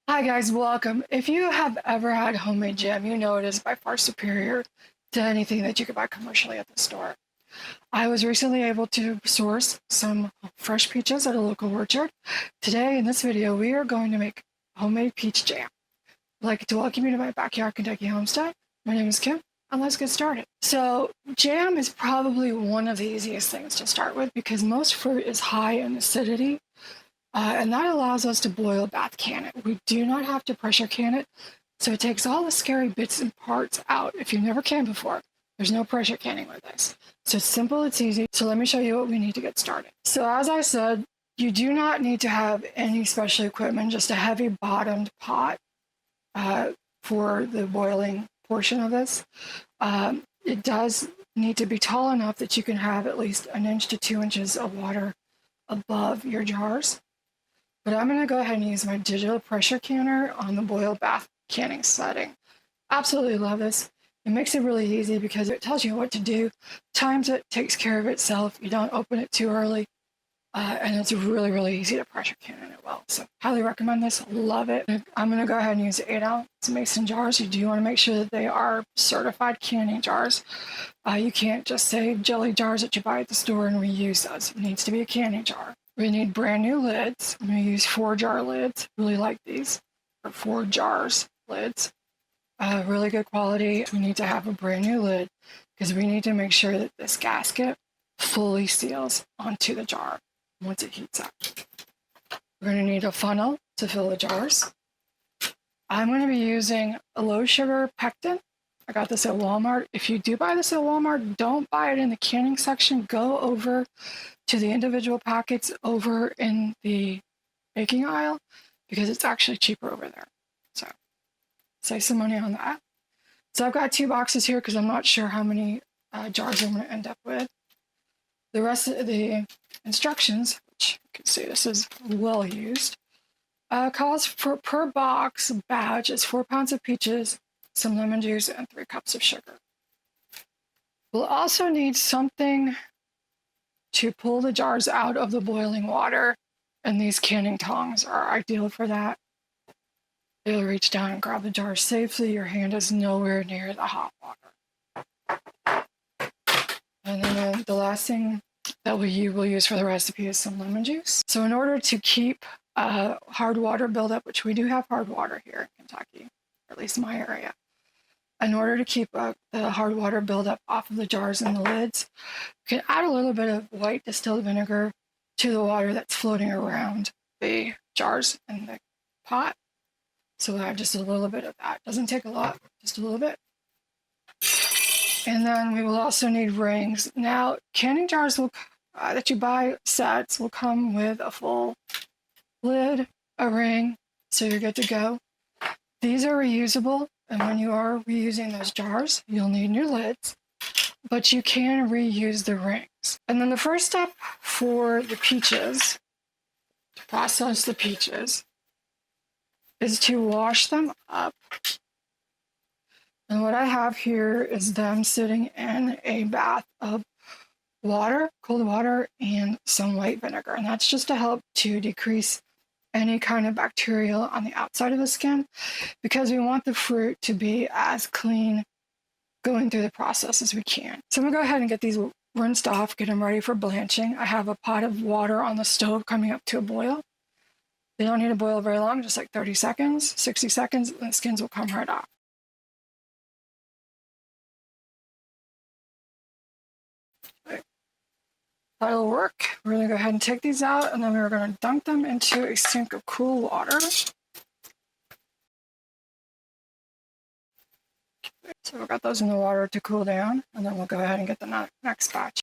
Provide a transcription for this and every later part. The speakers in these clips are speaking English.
Hi guys, welcome. If you have ever had homemade jam, you know it is by far superior to anything that you could buy commercially at the store. I was recently able to source some fresh peaches at a local orchard. Today in this video, we are going to make homemade peach jam. I'd like to welcome you to my backyard Kentucky homestead. My name is Kim, and let's get started. So jam is probably one of the easiest things to start with because most fruit is high in acidity. And that allows us to boil bath can it. We do not have to pressure can it, so it takes all the scary bits and parts out. If you've never canned before, there's no pressure canning with this. So it's simple, it's easy. So let me show you what we need to get started. So as I said, you do not need to have any special equipment, just a heavy bottomed pot for the boiling portion of this. It does need to be tall enough that you can have at least 1 inch to 2 inches of water above your jars. But I'm going to go ahead and use my digital pressure canner on the boil bath canning setting. Absolutely love this. It makes it really easy because it tells you what to do, times it, takes care of itself. You don't open it too early, and it's really, really easy to pressure cannon it well. So highly recommend this. Love it. I'm going to go ahead and use 8-ounce mason jars. You do want to make sure that they are certified canning jars. You can't just say jelly jars that you buy at the store and reuse those. It needs to be a canning jar. We need brand new lids. I'm going to use 4-jar lids. Really like these, or 4 jars lids. Really good quality. We need to have a brand new lid because we need to make sure that this gasket fully seals onto the jar once it heats up. We're going to need a funnel to fill the jars. I'm going to be using a low sugar pectin. I got this at Walmart. If you do buy this at Walmart, don't buy it in the canning section. Go over to the individual packets over in the baking aisle because it's actually cheaper over there. So save some money on that. So I've got 2 boxes here because I'm not sure how many jars I'm going to end up with. The rest of the instructions, which you can see this is well used, calls for per box batch is 4 pounds of peaches, some lemon juice, and 3 cups of sugar. We'll also need something to pull the jars out of the boiling water, and these canning tongs are ideal for that. They'll reach down and grab the jar safely. Your hand is nowhere near the hot water. And then the last thing that we will use for the recipe is some lemon juice. So in order to keep hard water buildup, which we do have hard water here in Kentucky, or at least my area, in order to keep the hard water buildup off of the jars and the lids, you can add a little bit of white distilled vinegar to the water that's floating around the jars and the pot. So we'll add just a little bit of that. Doesn't take a lot, just a little bit. And then we will also need rings. Now, canning jars will that you buy sets will come with a full lid, a ring, so you're good to go. These are reusable, and when you are reusing those jars, you'll need new lids, but you can reuse the rings. And then the first step for the peaches, to process the peaches, is to wash them up. And what I have here is them sitting in a bath of water, cold water, and some white vinegar. And that's just to help to decrease any kind of bacteria on the outside of the skin because we want the fruit to be as clean going through the process as we can. So I'm gonna go ahead and get these rinsed off, get them ready for blanching. I have a pot of water on the stove coming up to a boil. They don't need to boil very long, just like 30 seconds, 60 seconds, and the skins will come right off. That'll work. We're gonna go ahead and take these out, and then we're gonna dunk them into a sink of cool water. So we've got those in the water to cool down, and then we'll go ahead and get the next batch.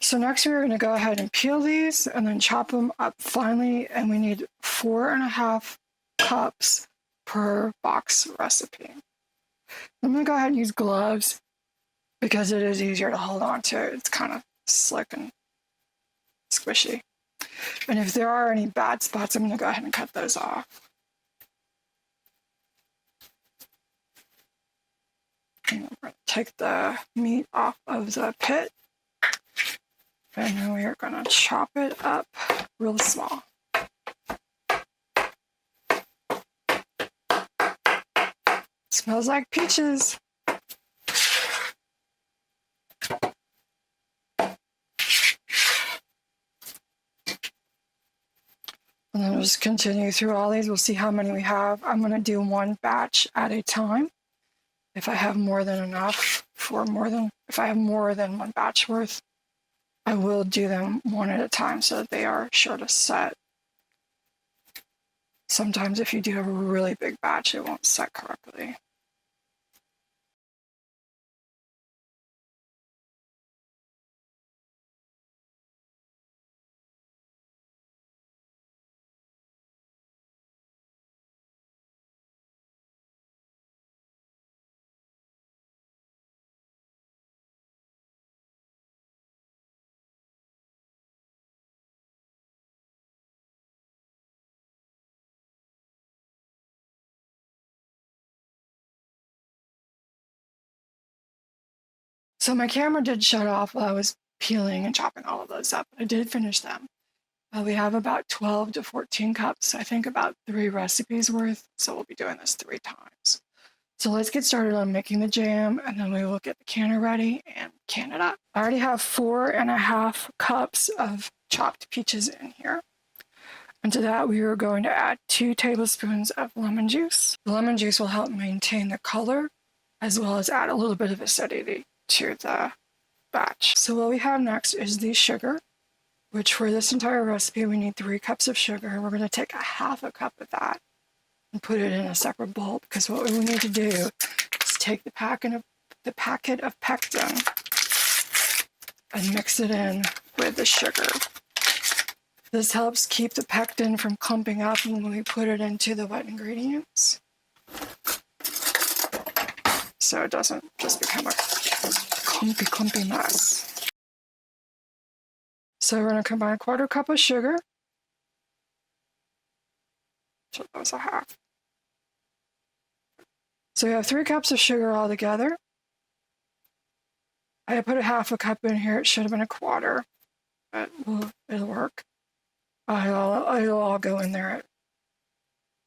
So next we're going to go ahead and peel these and then chop them up finely, and we need 4.5 cups per box recipe. I'm going to go ahead and use gloves because it is easier to hold on to. It's kind of slick and squishy. And if there are any bad spots, I'm going to go ahead and cut those off. And we're going to take the meat off of the pit. And then we are going to chop it up real small. Smells like peaches. And then we'll just continue through all these. We'll see how many we have. I'm going to do one batch at a time. If I have more than enough if I have more than one batch worth, I will do them one at a time so that they are sure to set. Sometimes if you do have a really big batch, it won't set correctly. So my camera did shut off while I was peeling and chopping all of those up. I did finish them. We have about 12 to 14 cups, I think about 3 recipes worth. So we'll be doing this 3 times. So let's get started on making the jam, and then we will get the canner ready and can it up. I already have 4.5 cups of chopped peaches in here. And to that, we are going to add 2 tablespoons of lemon juice. The lemon juice will help maintain the color, as well as add a little bit of acidity to the batch. So what we have next is the sugar, which for this entire recipe, we need 3 cups of sugar. We're going to take 1/2 cup of that and put it in a separate bowl, because what we need to do is take the packet of pectin and mix it in with the sugar. This helps keep the pectin from clumping up when we put it into the wet ingredients, so it doesn't just become a clumpy mess. So we're going to combine 1/4 cup of sugar. So that was 1/2. So we have 3 cups of sugar all together. I put 1/2 cup in here. It should have been 1/4, but it'll work. It'll all go in there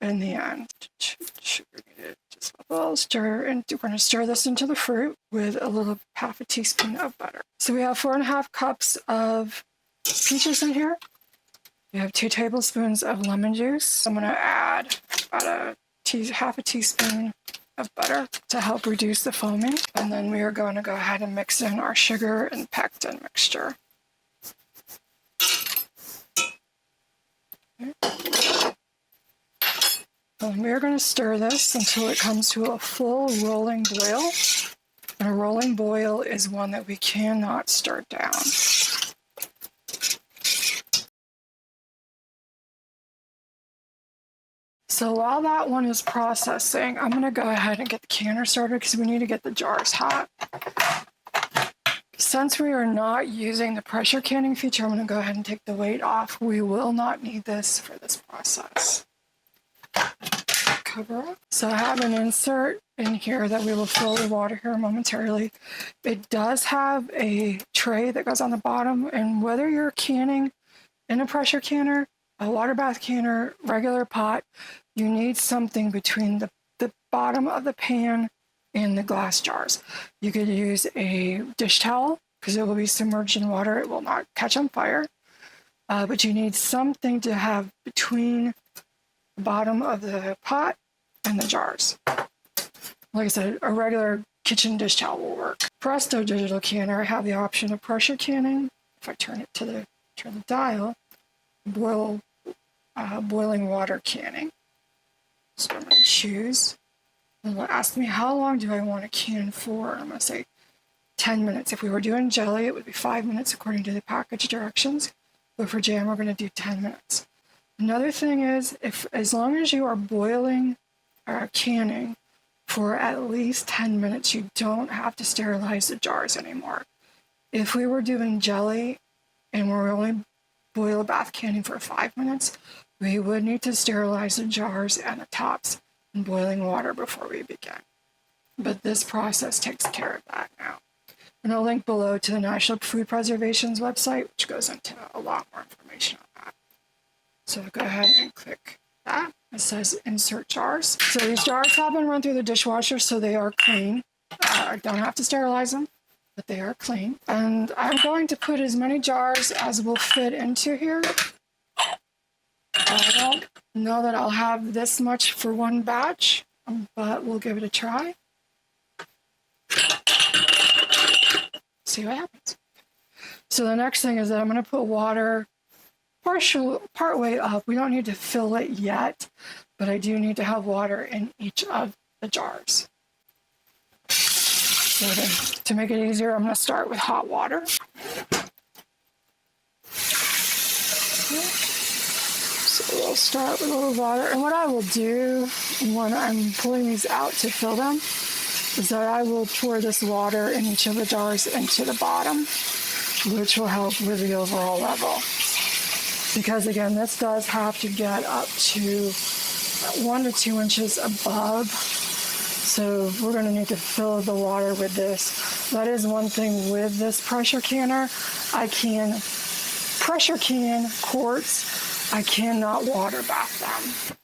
in the end. Sugar needed just a little stir, and we're going to stir this into the fruit with a little 1/2 teaspoon of butter. So we have 4.5 cups of peaches in here. We have 2 tablespoons of lemon juice. I'm going to add about 1/2 teaspoon of butter to help reduce the foaming. And then we are going to go ahead and mix in our sugar and pectin mixture. Okay. And we're going to stir this until it comes to a full rolling boil. And a rolling boil is one that we cannot stir down. So while that one is processing, I'm going to go ahead and get the canner started because we need to get the jars hot. Since we are not using the pressure canning feature, I'm going to go ahead and take the weight off. We will not need this for this process. Cover up. So I have an insert in here that we will fill the water here momentarily. It does have a tray that goes on the bottom, and whether you're canning in a pressure canner, a water bath canner, regular pot, you need something between the bottom of the pan and the glass jars. You could use a dish towel because it will be submerged in water. It will not catch on fire. But you need something to have between the bottom of the pot and the jars. Like I said, a regular kitchen dish towel will work. Presto digital canner, I have the option of pressure canning. If I turn the dial, boiling water canning. So I'm going to choose. And it'll ask me how long do I want to can for. I'm going to say 10 minutes. If we were doing jelly, it would be 5 minutes according to the package directions. But for jam, we're going to do 10 minutes. Another thing is, as long as you are boiling or canning for at least 10 minutes, you don't have to sterilize the jars anymore. If we were doing jelly and we're only boil bath canning for 5 minutes, we would need to sterilize the jars and the tops in boiling water before we begin. but this process takes care of that now. And I'll link below to the National Food Preservation's website, which goes into a lot more information on that. So go ahead and click that. It says insert jars. So these jars have been run through the dishwasher, so they are clean. I don't have to sterilize them, but they are clean. And I'm going to put as many jars as will fit into here. I don't know that I'll have this much for one batch, but we'll give it a try. See what happens. So the next thing is that I'm going to put water part way up. We don't need to fill it yet, but I do need to have water in each of the jars. So to make it easier, I'm going to start with hot water. So we'll start with a little water. And what I will do when I'm pulling these out to fill them is that I will pour this water in each of the jars into the bottom, which will help with the overall level. Because again, this does have to get up to 1 to 2 inches above. So we're going to need to fill the water with this. That is one thing with this pressure canner. I can pressure can quarts. I cannot water bath them.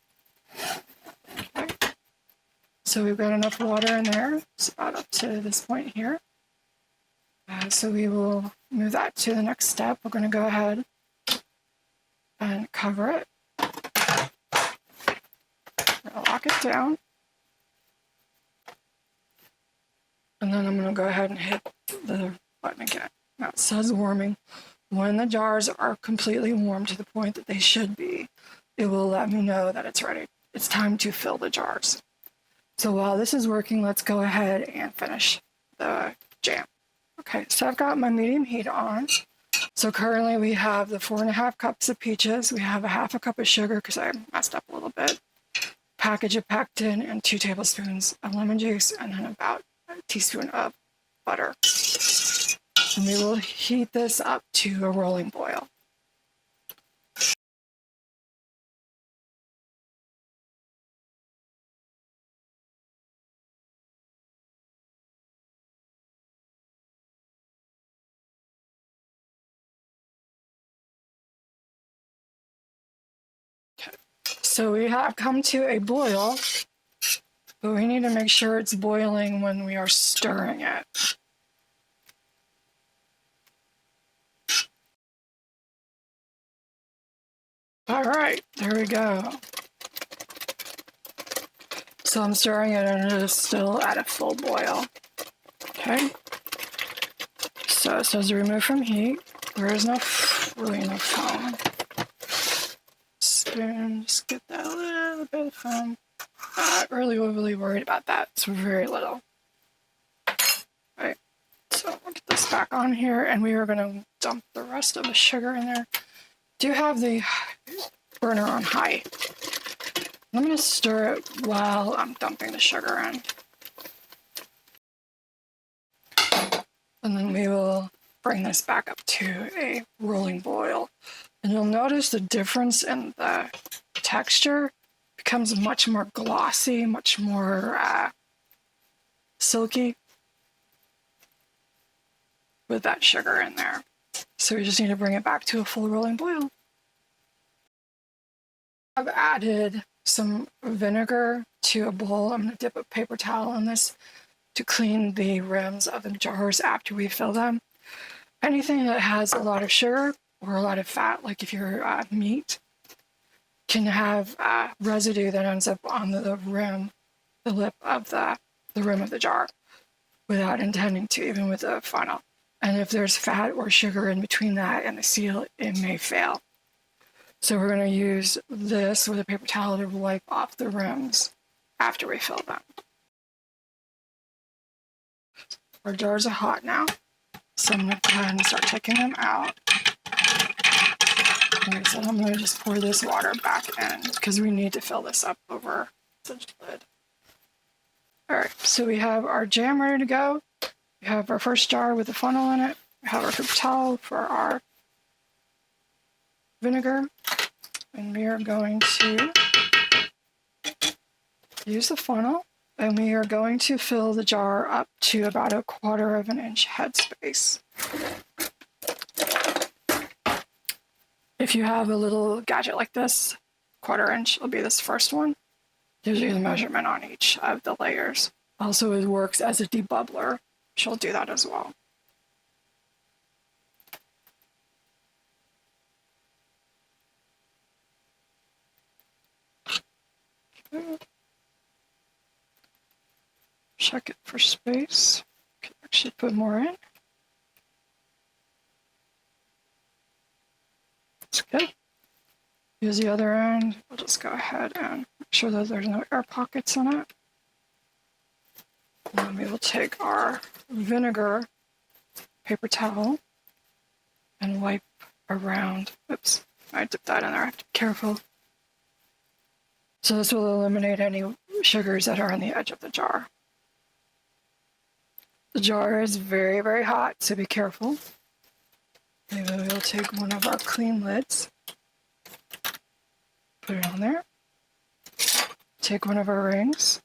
Okay. So we've got enough water in there. It's about up to this point here. So we will move that to the next step. We're going to go ahead and cover it. We're going to lock it down. And then I'm going to go ahead and hit the button again. Now it says warming. When the jars are completely warm to the point that they should be, it will let me know that it's ready. It's time to fill the jars. So while this is working, let's go ahead and finish the jam. Okay, so I've got my medium heat on. So currently we have the 4.5 cups of peaches. We have a 1/2 cup of sugar because I messed up a little bit. Package of pectin and 2 tablespoons of lemon juice, and then about a teaspoon of butter. And we will heat this up to a rolling boil. Okay. So we have come to a boil, but we need to make sure it's boiling when we are stirring it. All right, there we go. So I'm stirring it and it is still at a full boil. Okay. So it says remove from heat. There is really no foam. Spoon, just get that little bit of foam. Not really overly worried about that. It's very little. Right. So we'll get this back on here, and we are going to dump the rest of the sugar in there. Do have the burner on high. I'm going to stir it while I'm dumping the sugar in. And then we will bring this back up to a rolling boil. And you'll notice the difference in the texture. Becomes much more glossy, much more silky with that sugar in there. So we just need to bring it back to a full rolling boil. I've added some vinegar to a bowl. I'm going to dip a paper towel in this to clean the rims of the jars after we fill them. Anything that has a lot of sugar or a lot of fat, like if you're meat, can have residue that ends up on the rim, the lip of the rim of the jar without intending to, even with a funnel. And if there's fat or sugar in between that and the seal, it may fail. So we're going to use this with a paper towel to wipe off the rims after we fill them. Our jars are hot now, so I'm going to go ahead and start taking them out. Like I said, I'm going to just pour this water back in because we need to fill this up over the lid. All right, so we have our jam ready to go. We have our first jar with the funnel in it. We have our paper towel for our vinegar. And we are going to use the funnel and we are going to fill the jar up to about 1/4 of an inch headspace. If you have a little gadget like this, 1/4 inch will be this first one. Gives you the measurement on each of the layers. Also, it works as a debubbler. She'll do that as well. Check it for space. Can actually put more in. That's good. Use the other end. We'll just go ahead and make sure that there's no air pockets in it. And then we will take our vinegar paper towel and wipe around. Oops, I dipped that in there. I have to be careful. So this will eliminate any sugars that are on the edge of the jar. The jar is very, very hot, so be careful. Maybe we'll take one of our clean lids, put it on there. Take one of our rings.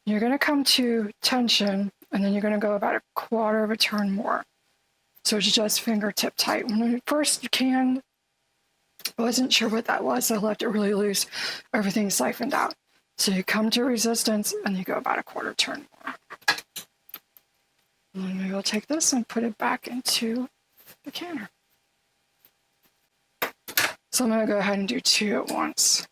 You're going to come to tension, and then you're going to go about 1/4 of a turn more. So it's just fingertip tight. When we first canned, I wasn't sure what that was, so I left it really loose. Everything siphoned out. So you come to resistance, and you go about 1/4 turn more. And then we will take this and put it back into the canner. So I'm going to go ahead and do 2 at once.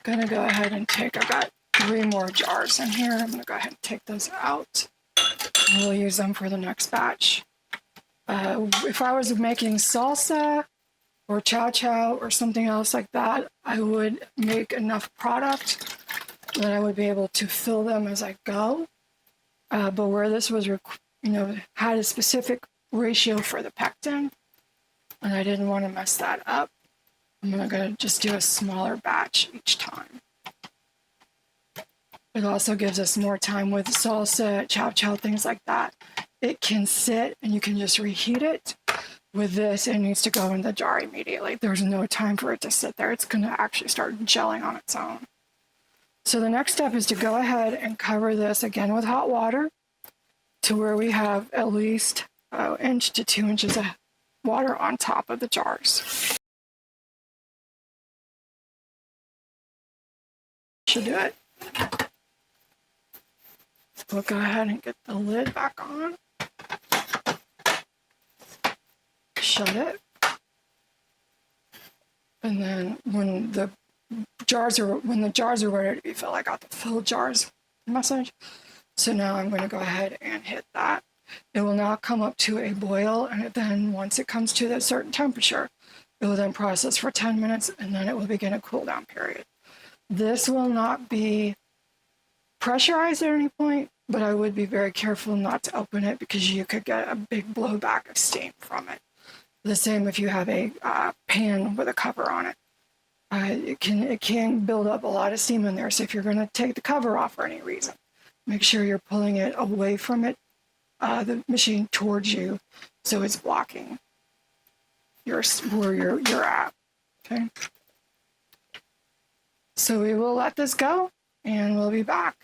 I'm going to go ahead and I've got 3 more jars in here. I'm going to go ahead and take those out. And we'll use them for the next batch. If I was making salsa or chow chow or something else like that, I would make enough product that I would be able to fill them as I go. But where this was, had a specific ratio for the pectin, and I didn't want to mess that up, I'm going to just do a smaller batch each time. It also gives us more time with salsa, chow chow, things like that. It can sit and you can just reheat it. With this, it needs to go in the jar immediately. There's no time for it to sit there. It's going to actually start gelling on its own. So the next step is to go ahead and cover this again with hot water to where we have at least 1 inch to 2 inches of water on top of the jars. Should do it. We'll go ahead and get the lid back on. Shut it. And then when the jars are ready to be filled, I got the fill jars message. So now I'm going to go ahead and hit that. It will now come up to a boil, and then once it comes to a certain temperature, it will then process for 10 minutes, and then it will begin a cool down period. This will not be pressurized at any point, but I would be very careful not to open it because you could get a big blowback of steam from it. The same if you have a pan with a cover on it. It can build up a lot of steam in there. So if you're going to take the cover off for any reason, make sure you're pulling it away from it, the machine towards you, so it's blocking where you're at. Okay. So we will let this go, and we'll be back.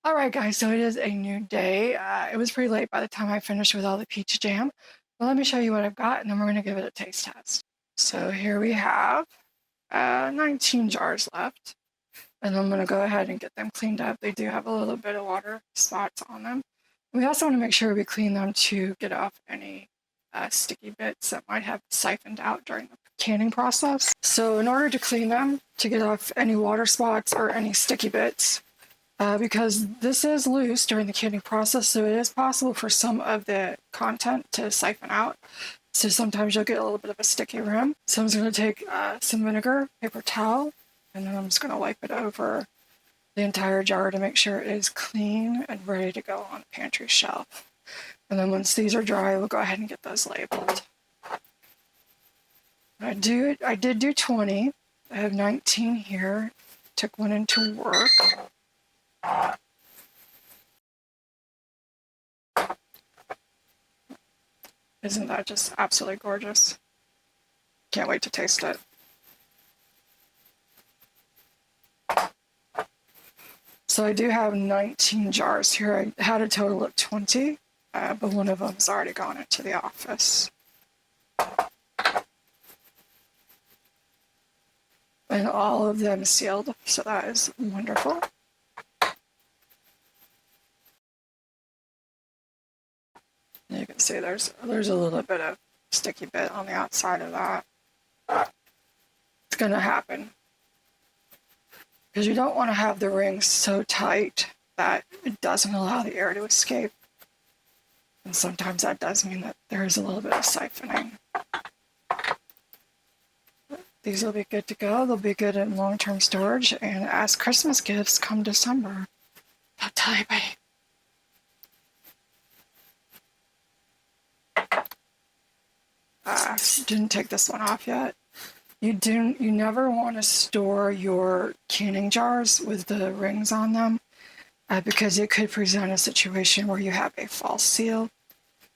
All right, guys, so it is a new day. It was pretty late by the time I finished with all the peach jam. But let me show you what I've got, and then we're going to give it a taste test. So here we have 19 jars left. And I'm going to go ahead and get them cleaned up. They do have a little bit of water spots on them. We also want to make sure we clean them to get off any sticky bits that might have siphoned out during the canning process. So in order to clean them, to get off any water spots or any sticky bits, because this is loose during the canning process, so it is possible for some of the content to siphon out. So sometimes you'll get a little bit of a sticky rim. So I'm just going to take some vinegar, paper towel, and then I'm just going to wipe it over the entire jar to make sure it is clean and ready to go on the pantry shelf. And then once these are dry, we'll go ahead and get those labeled. I did do 20. I have 19 here. Took one into work. Isn't that just absolutely gorgeous? Can't wait to taste it. So I do have 19 jars here. I had a total of 20, but one of them's already gone into the office. And all of them sealed, so that is wonderful. You can see there's a little bit of sticky bit on the outside of that. It's going to happen because you don't want to have the rings so tight that it doesn't allow the air to escape. And sometimes that does mean that there is a little bit of siphoning. These will be good to go. They'll be good in long-term storage and as Christmas gifts come December. I'll tell you, babe. Didn't take this one off yet. You never want to store your canning jars with the rings on them because it could present a situation where you have a false seal.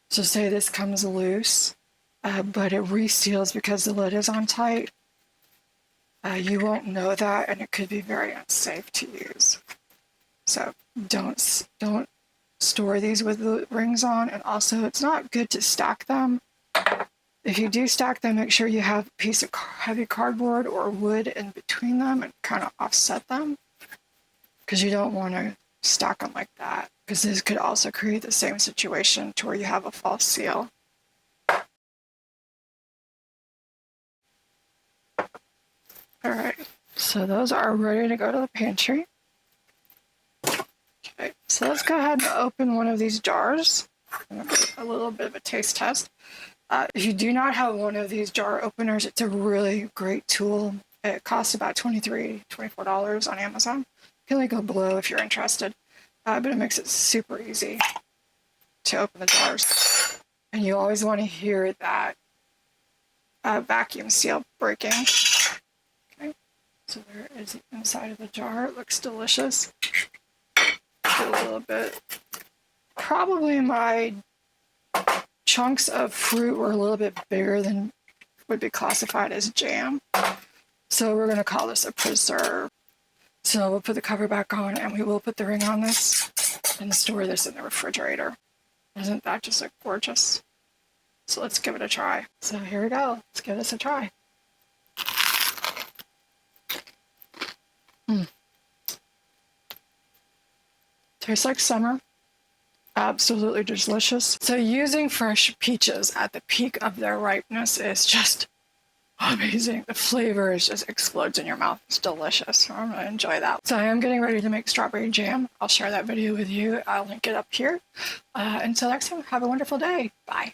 So say this comes loose, but it reseals because the lid is on tight. You won't know that, and it could be very unsafe to use. So don't store these with the rings on, and also it's not good to stack them. If you do stack them, make sure you have a piece of heavy cardboard or wood in between them and kind of offset them, because you don't want to stack them like that, because this could also create the same situation to where you have a false seal. All right, so those are ready to go to the pantry. Okay, so let's go ahead and open one of these jars. A little bit of a taste test. If you do not have one of these jar openers, it's a really great tool. It costs about $24 on Amazon. You can link it below if you're interested. But it makes it super easy to open the jars. And you always want to hear that vacuum seal breaking. Okay, so there is the inside of the jar. It looks delicious. Get a little bit. Probably my chunks of fruit were a little bit bigger than would be classified as jam. So we're going to call this a preserve. So we'll put the cover back on and we will put the ring on this and store this in the refrigerator. Isn't that just gorgeous? So let's give it a try. So here we go. Let's give this a try. Tastes like summer. Absolutely delicious. So using fresh peaches at the peak of their ripeness is just amazing. The flavor just explodes in your mouth. It's delicious. So I'm going to enjoy that. So I am getting ready to make strawberry jam. I'll share that video with you. I'll link it up here. Until next time, have a wonderful day. Bye.